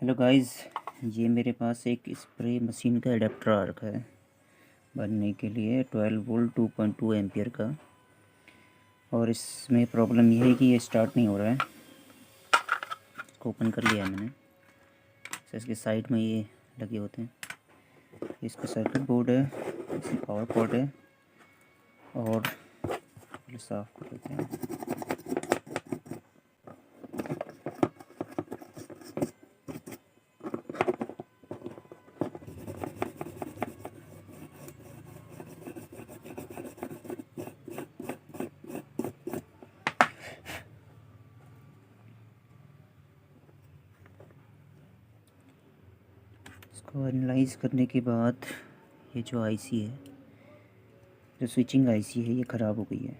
Hello guys, ये मेरे पास एक स्प्रे मशीन का एडाप्टर आ रखा है बनने के लिए 12 वोल्ट 2.2 एम्पियर का। और इसमें प्रॉब्लम ये है कि ये स्टार्ट नहीं हो रहा है। इसको ओपन कर लिया है मैंने। तो इसके साइड में ये लगे होते हैं। इसका सर्किट बोर्ड है, इसकी पावर पोर्ट है। और पहले साफ़ कर लेते हैं। इसको एनालाइज करने के बाद ये जो आईसी है, जो स्विचिंग आईसी है, ये ख़राब हो गई है।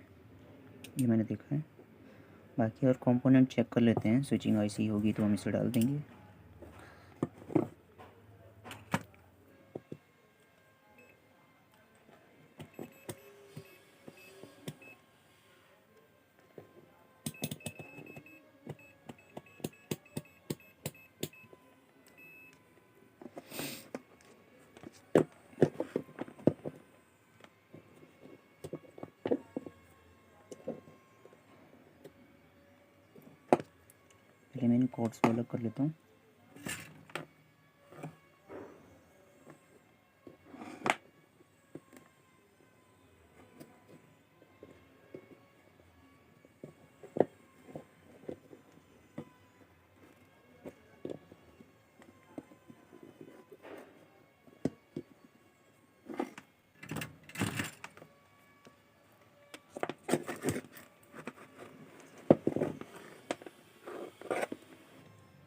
ये मैंने देखा है। बाकी और कंपोनेंट चेक कर लेते हैं। स्विचिंग आईसी होगी तो हम इसे डाल देंगे। पहले मैं इन कॉर्ड्स को अलग कर लेता हूँ।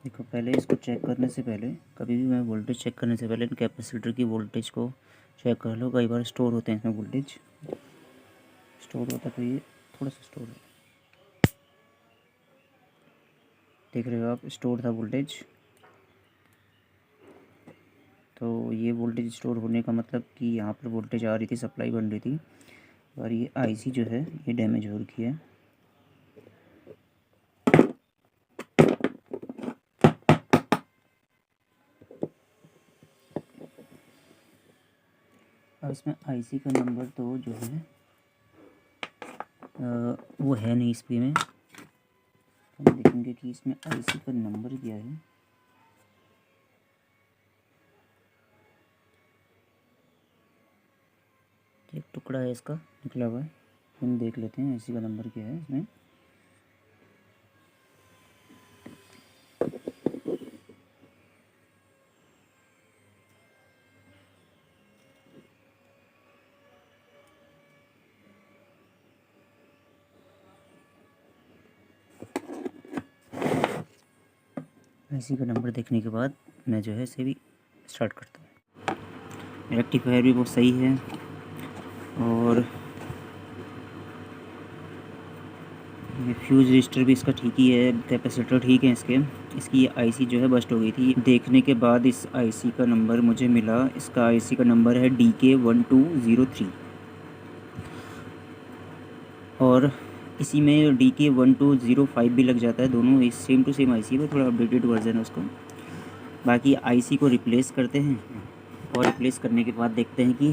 देखो, पहले इसको चेक करने से पहले, कभी भी मैं वोल्टेज चेक करने से पहले इन कैपेसिटर की वोल्टेज को चेक कर लो। कई बार स्टोर होते हैं इसमें वोल्टेज, स्टोर होता है तो ये थोड़ा सा स्टोर है। देख रहे हो आप, स्टोर था वोल्टेज। तो ये वोल्टेज स्टोर होने का मतलब कि यहाँ पर वोल्टेज आ रही थी, सप्लाई बन रही थी। और ये आईसी जो है ये डैमेज हो रखी है। अब इसमें आईसी का नंबर तो जो है वो है नहीं इस पे में। हम देखेंगे कि इसमें आईसी का नंबर क्या है। एक टुकड़ा है इसका निकला हुआ है। हम देख लेते हैं आईसी का नंबर क्या है इसमें। आईसी का नंबर देखने के बाद मैं जो है इसे भी स्टार्ट करता हूँ। रेक्टिफायर भी बहुत सही है और ये फ्यूज रजिस्टर भी इसका ठीक ही है, कैपेसिटर ठीक है इसके। इसकी आईसी जो है बस्ट हो गई थी। देखने के बाद इस आईसी का नंबर मुझे मिला। इसका आईसी का नंबर है DK1203। और इसी में DK1205 भी लग जाता है। दोनों इस सेम टू सेम आईसी है, थोड़ा अपडेटेड वर्जन है उसका। बाकी आईसी को रिप्लेस करते हैं और रिप्लेस करने के बाद देखते हैं कि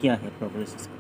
क्या है प्रोग्रेस इसका।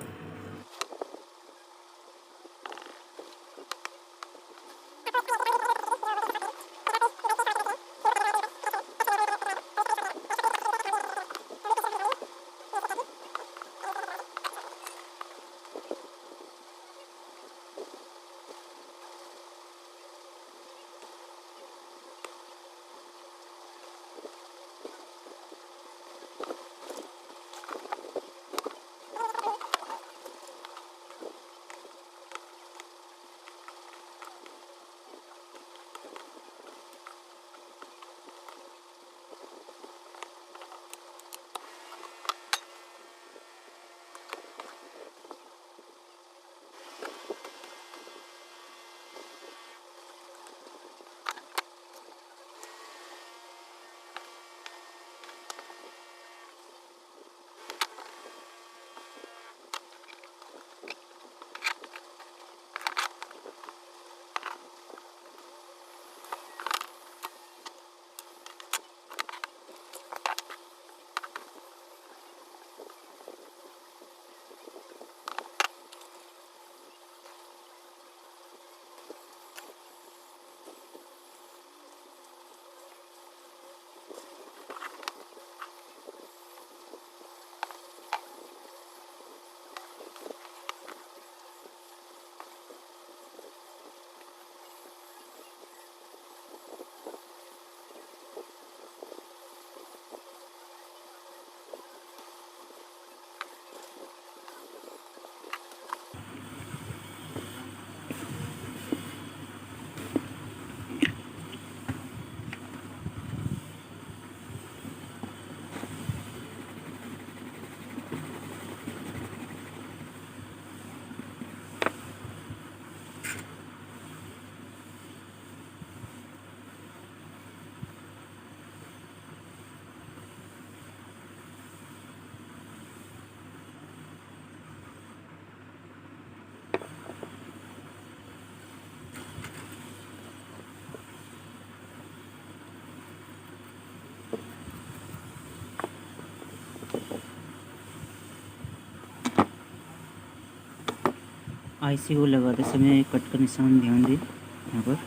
आईसी को लगाते समय कट का निशान ध्यान दें। यहाँ पर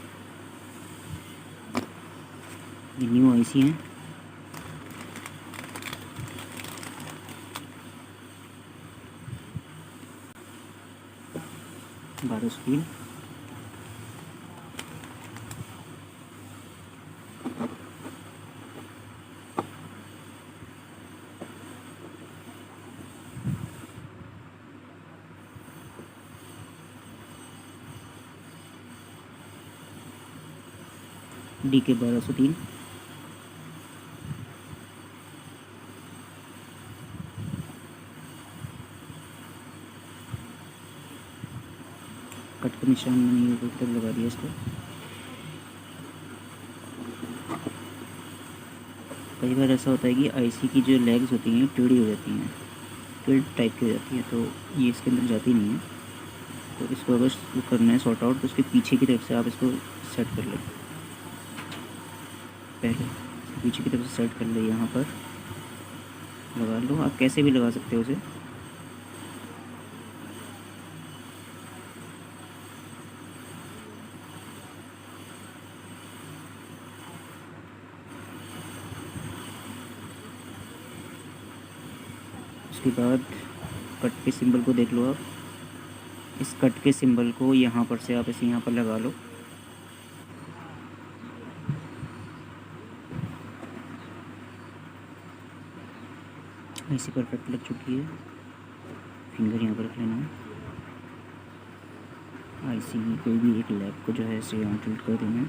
ये न्यू आईसी है। बारह स्पीड डी के 1203। कट का निशान मैंने ऊपर की तरफ लगा दिया इसको। कई बार ऐसा होता है कि आईसी की जो लेग्स होती हैं टेढ़ी हो जाती हैं, टिल्ट टाइप की हो जाती है, तो ये इसके अंदर जाती नहीं है। तो इसको अगर करना है सॉर्ट आउट तो उसके पीछे की तरफ से आप इसको सेट कर लें। पहले पीछे की तरफ से सेट कर ले, यहाँ पर लगा लो। आप कैसे भी लगा सकते हो उसे। उसके बाद कट के सिंबल को देख लो आप। इस कट के सिंबल को यहाँ पर से आप इसे यहाँ पर लगा लो। ऐसी परफेक्ट लग चुकी है। फिंगर यहाँ पर रख लेना है। आईसी की कोई भी एक लैग को जो है इसे यहाँ टिल्ट कर देना है।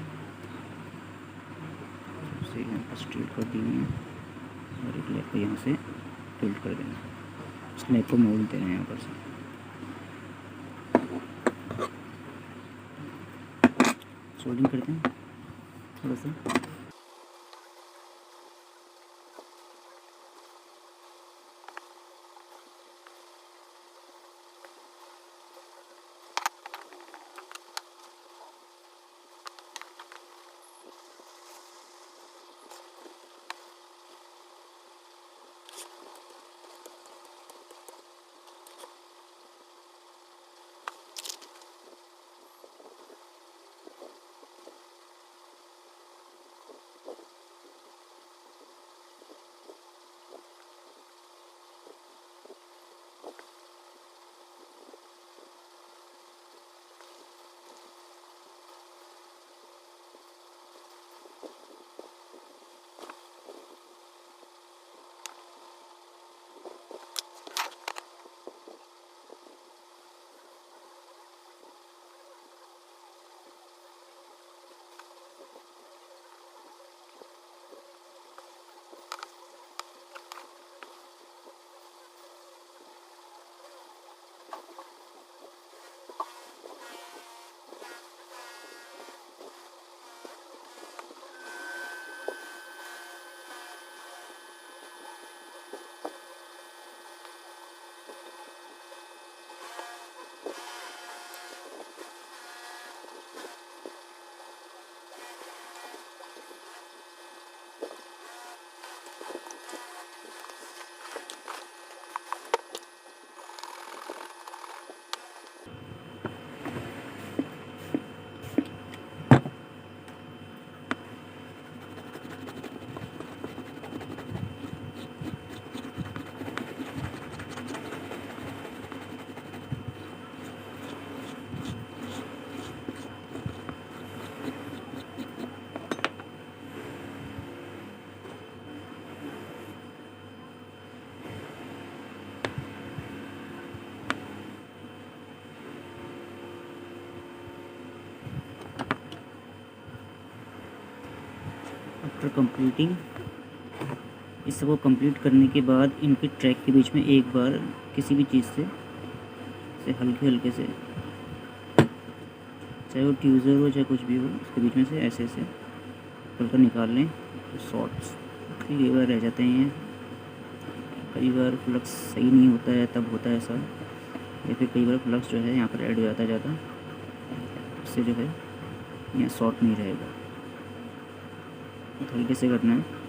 इसे यहाँ पर टिल्ट कर देनी है और एक लैग को यहाँ से टिल्ट कर देना है। इस लैग को मोड़ देना है यहाँ पर से। सोल्डिंग करते हैं थोड़ा सा। आफ्टर कंप्लीटिंग, इस सबको कंप्लीट करने के बाद इनके ट्रैक के बीच में एक बार किसी भी चीज़ से हल्के हल्के से, चाहे वो ट्यूज़र हो चाहे कुछ भी हो, उसके बीच में से ऐसे ऐसे हल्का निकाल लें। तो शॉर्ट्स कई बार रह जाते हैं, कई बार फ्लक्स सही नहीं होता है तब होता है ऐसा, या फिर कई बार फ्लक्स जो है यहाँ पर ऐड हो जाता ज़्यादा, उससे जो है यहाँ शॉर्ट नहीं रहेगा। तो हल्के से करना है।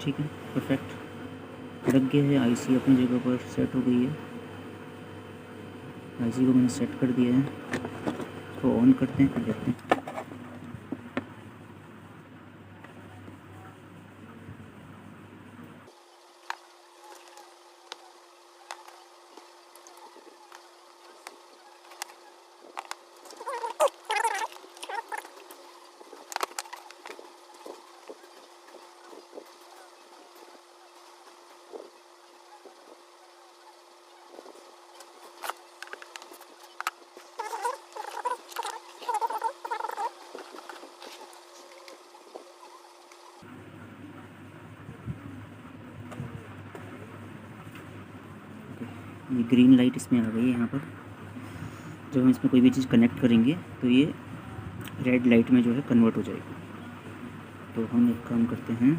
ठीक है, परफेक्ट लग गया है। आईसी अपनी जगह पर सेट हो गई है। आईसी को मैंने सेट कर दिया है, इसको ऑन करते हैं, फिर देखते हैं। ये ग्रीन लाइट इसमें आ गई है। यहाँ पर जब हम इसमें कोई भी चीज़ कनेक्ट करेंगे तो ये रेड लाइट में जो है कन्वर्ट हो जाएगी। तो हम एक काम करते हैं,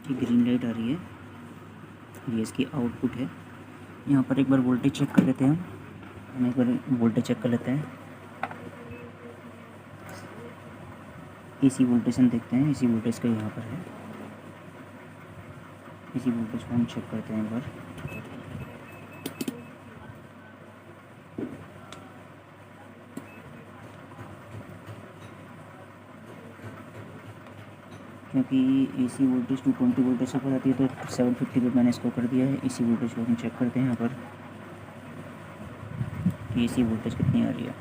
ये ग्रीन लाइट आ रही है, ये इसकी आउटपुट है। यहाँ पर एक बार वोल्टेज चेक कर लेते हैं। हम एक बार वोल्टेज चेक कर लेते हैं। एसी वोल्टेज हम देखते हैं, एसी वोल्टेज का यहाँ पर है। एसी वोल्टेज को हम चेक करते हैं एक बार। क्योंकि एसी वोल्टेज 220 वोल्टेज से ऊपर आती है तो 750 पे मैंने इसको कर दिया है। एसी वोल्टेज को हम चेक करते हैं यहाँ पर कि एसी वोल्टेज कितनी आ रही है।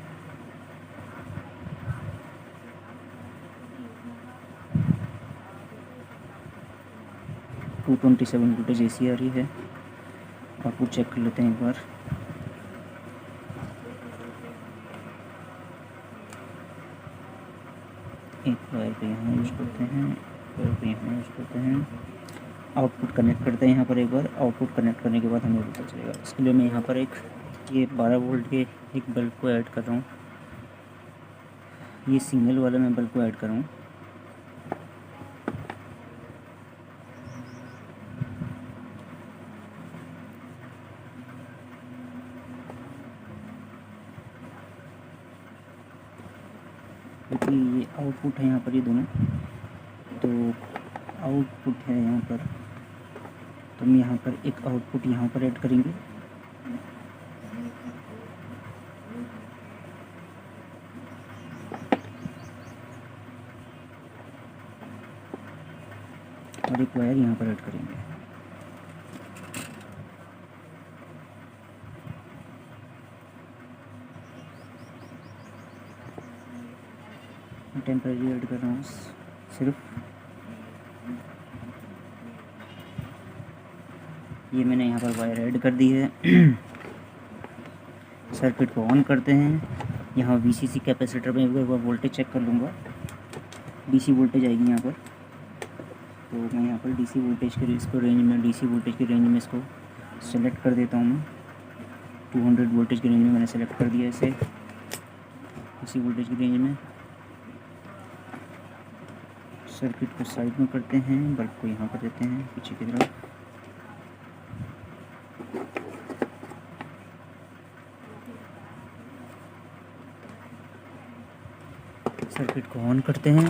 टू 27 वोल्टेज एसी आ रही है। आउटपुट चेक कर लेते हैं एक बार। एक वायर पे यहाँ यूज़ करते हैं, वायर पे यहाँ यूज़ करते हैं। आउटपुट कनेक्ट करते हैं यहाँ पर एक बार। आउटपुट कनेक्ट करने के बाद हमें पता चलेगा। इसके लिए मैं यहाँ पर ये 12 वोल्ट के एक बल्ब को ऐड कर रहा हूँ। ये सिंगल वाला मैं बल्ब को ऐड कर रहा हूँ। क्योंकि ये आउटपुट है यहाँ पर, ये दोनों तो आउटपुट है यहाँ पर, तो हम यहाँ पर एक आउटपुट यहाँ पर ऐड करेंगे। और एक वायर यहाँ पर ऐड करेंगे। टेम्परेरी ऐड कर रहा हूँ सिर्फ। ये मैंने यहाँ पर वायर ऐड कर दी है। सर्किट को ऑन करते हैं। यहाँ वीसीसी कैपेसिटर में एक बार वोल्टेज चेक कर लूँगा। डीसी वोल्टेज आएगी यहाँ पर, तो मैं यहाँ पर डीसी वोल्टेज के इसको रेंज में, डीसी वोल्टेज की रेंज में इसको सेलेक्ट कर देता हूँ। मैं 200 वोल्टेज की रेंज में मैंने सेलेक्ट कर दिया इसे, डीसी वोल्टेज की रेंज में। सर्किट को साइड में करते हैं, बल्ब को यहाँ कर देते हैं पीछे की तरफ। सर्किट को ऑन करते हैं।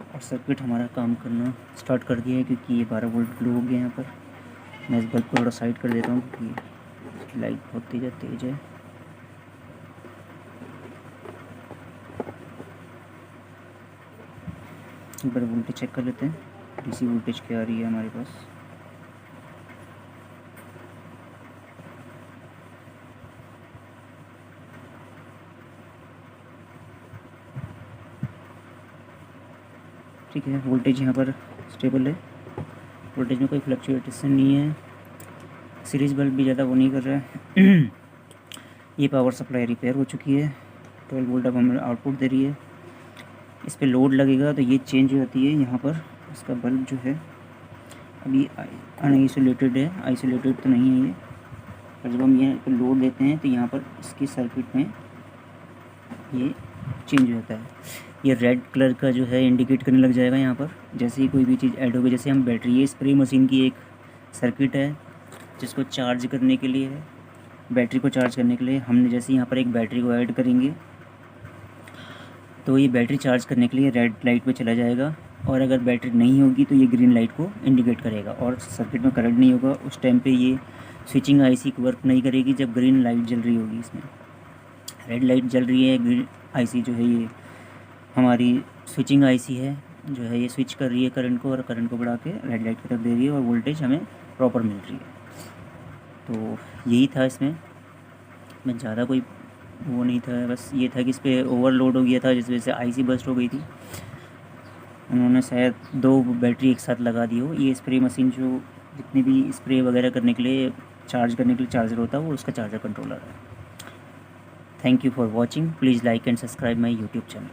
और सर्किट हमारा काम करना स्टार्ट कर दिया है, क्योंकि ये 12 वोल्ट ग्लो हो गया यहाँ पर। मैं इस बल्ब को थोड़ा साइड कर देता हूँ क्योंकि लाइट बहुत तेज है। एक बार वोल्टेज चेक कर लेते हैं, डीसी वोल्टेज क्या आ रही है हमारे पास। ठीक है, वोल्टेज यहाँ पर स्टेबल है, वोल्टेज में कोई फ्लक्चुएशन नहीं है। सीरीज बल्ब भी ज़्यादा वो नहीं कर रहा है। ये पावर सप्लाई रिपेयर हो चुकी है। 12 वोल्ट अब हमें आउटपुट दे रही है। इस पर लोड लगेगा तो ये चेंज होती है। यहाँ पर इसका बल्ब जो है अभी अनआइसोलेटेड है, आइसोलेटेड तो नहीं है ये। पर जब हम यहाँ पर लोड देते हैं तो यहाँ पर इसकी सर्किट में ये चेंज होता है। ये रेड कलर का जो है इंडिकेट करने लग जाएगा यहाँ पर जैसे ही कोई भी चीज़ ऐड होगी। जैसे हम बैटरी, ये स्प्रे मशीन की एक सर्किट है जिसको चार्ज करने के लिए है, बैटरी को चार्ज करने के लिए। हमने जैसे यहाँ पर एक बैटरी को ऐड करेंगे तो ये बैटरी चार्ज करने के लिए रेड लाइट पे चला जाएगा, और अगर बैटरी नहीं होगी तो ये ग्रीन लाइट को इंडिकेट करेगा और सर्किट में करंट नहीं होगा। उस टाइम पे ये स्विचिंग आईसी वर्क नहीं करेगी जब ग्रीन लाइट जल रही होगी। इसमें रेड लाइट जल रही है, ग्रीन आईसी जो है ये हमारी स्विचिंग आईसी है जो है ये स्विच कर रही है करंट को, और करंट को बढ़ा के रेड लाइट की तरफ दे रही है और वोल्टेज हमें प्रॉपर मिल रही है। तो यही था इसमें ज़्यादा कोई वो नहीं था, बस ये था कि इस पर ओवरलोड हो गया था जिस वजह से आईसी बस्ट हो गई थी। उन्होंने शायद 2 बैटरी एक साथ लगा दी हो। ये स्प्रे मशीन जो जितनी भी स्प्रे वगैरह करने के लिए, चार्ज करने के लिए चार्जर होता है, वो उसका चार्जर कंट्रोलर है। Thank you for watching. Please like and subscribe my YouTube channel.